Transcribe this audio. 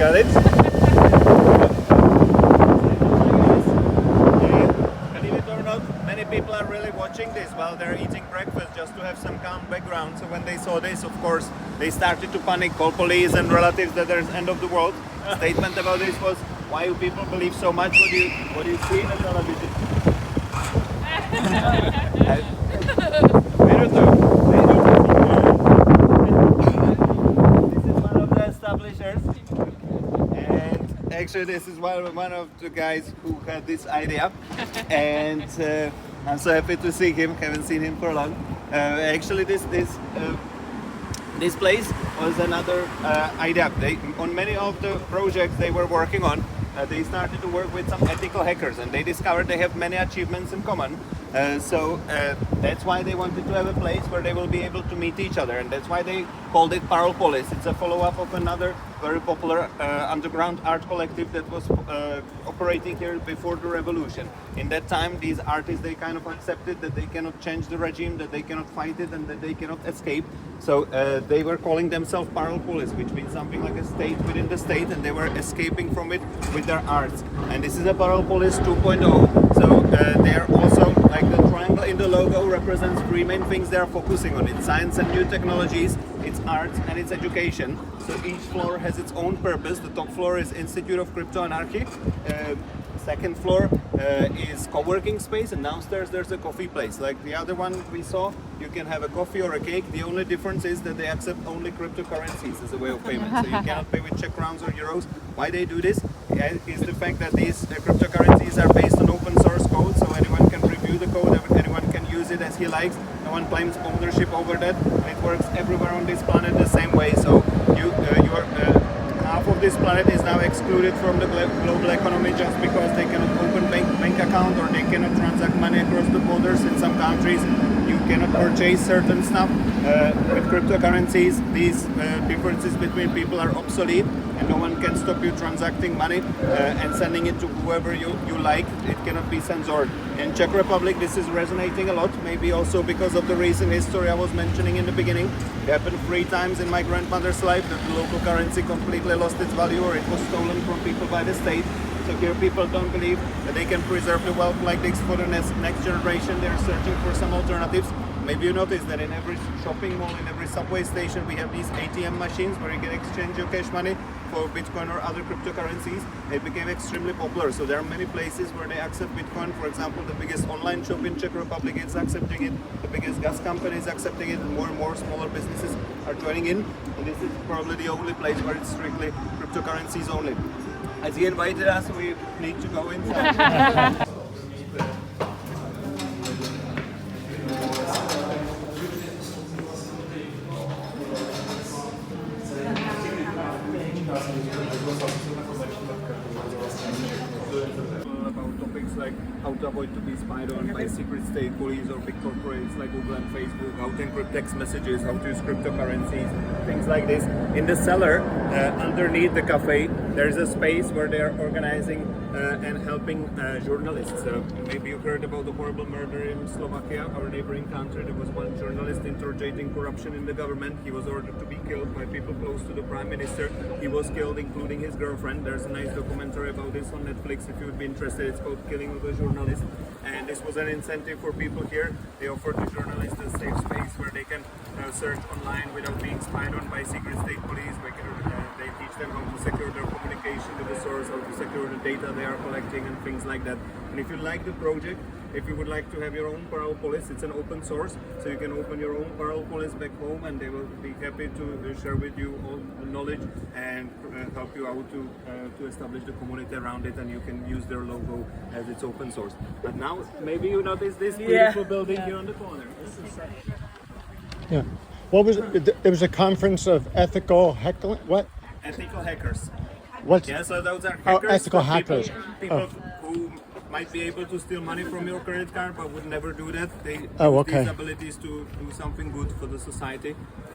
got it. Believe it or not, many people are really watching this while they're eating breakfast just to have some calm background. So when they saw this, of course, they started to panic, call police and relatives that there's end of the world. Statement about this was, why do people believe so much what you see in the television? This is one of the establishers, and actually this is one of the guys who had this idea, and I'm so happy to see him. Haven't seen him for long. Actually, this place was another idea. On many of the projects they were working on, they started to work with some ethical hackers, and they discovered they have many achievements in common. So that's why they wanted to have a place where they will be able to meet each other, and that's why they called it Paropolis. It's a follow-up of another very popular underground art collective that was operating here before the revolution. In that time, these artists, they kind of accepted that they cannot change the regime, that they cannot fight it, and that they cannot escape. So they were calling themselves Paropolis, which means something like a state within the state, and they were escaping from it with their arts. And this is a Paropolis 2.0. So they are also, like the triangle in the logo represents three main things they are focusing on. It's science and new technologies, it's arts, and it's education. So each floor has its own purpose. The top floor is Institute of Crypto Anarchy. Second floor is co-working space, and downstairs there's a coffee place. Like the other one we saw, you can have a coffee or a cake. The only difference is that they accept only cryptocurrencies as a way of payment. So you cannot pay with Czech crowns or euros. Why they do this is the fact that these cryptocurrencies are based on open source code, so anyone can review the code, anyone can use it as he likes. No one claims ownership over that, and it works everywhere on this planet the same way. So half of this planet is now excluded from the global economy just because they cannot open bank account, or they cannot transact money across the borders. In some countries you cannot purchase certain stuff. With cryptocurrencies, these differences between people are obsolete, and no one can stop you transacting money and sending it to whoever you like. It cannot be censored. In Czech Republic, this is resonating a lot, maybe also because of the recent history I was mentioning in the beginning. It happened 3 times in my grandmother's life that the local currency completely lost its value, or it was stolen from people by the state. So here people don't believe that they can preserve the wealth like this for the next generation. They're searching for some alternatives. Maybe you noticed that in every shopping mall, in every subway station, we have these ATM machines where you can exchange your cash money for Bitcoin or other cryptocurrencies. It became extremely popular. So there are many places where they accept Bitcoin. For example, the biggest online shop in Czech Republic is accepting it. The biggest gas company is accepting it, and more smaller businesses are joining in. And this is probably the only place where it's strictly cryptocurrencies only. As he invited us, we need to go inside. About topics like how to avoid to be spied on by secret state police or big corporates like Google and Facebook, how to encrypt text messages, how to use cryptocurrencies, things like this. In the cellar, underneath the cafe, there's a space where they're organizing and helping journalists. Maybe you heard about the horrible murder in Slovakia, our neighboring country. There was one journalist interrogating corruption in the government. He was ordered to be killed by people close to the prime minister. He was killed, including his girlfriend. There's a nice documentary about this on Netflix if you would be interested. It's called Killing of a Journalist. And this was an incentive for people here. They offered the journalists a safe space where they can search online without being spied on by secret state police. They teach them how to secure their communication with the source, how to secure the data they are collecting, and things like that. And if you like the project, if you would like to have your own Paropolis, it's an open source, so you can open your own Paropolis back home, and they will be happy to share with you all the knowledge and help you out to establish the community around it, and you can use their logo as it's open source. But now, maybe you notice this beautiful building here on the corner. Yeah. What was it? There was a conference of ethical heckling. What? Ethical hackers. What? Yeah, so those are hackers. Ethical hackers. People who might be able to steal money from your credit card, but would never do that. They use okay. these abilities to do something good for the society.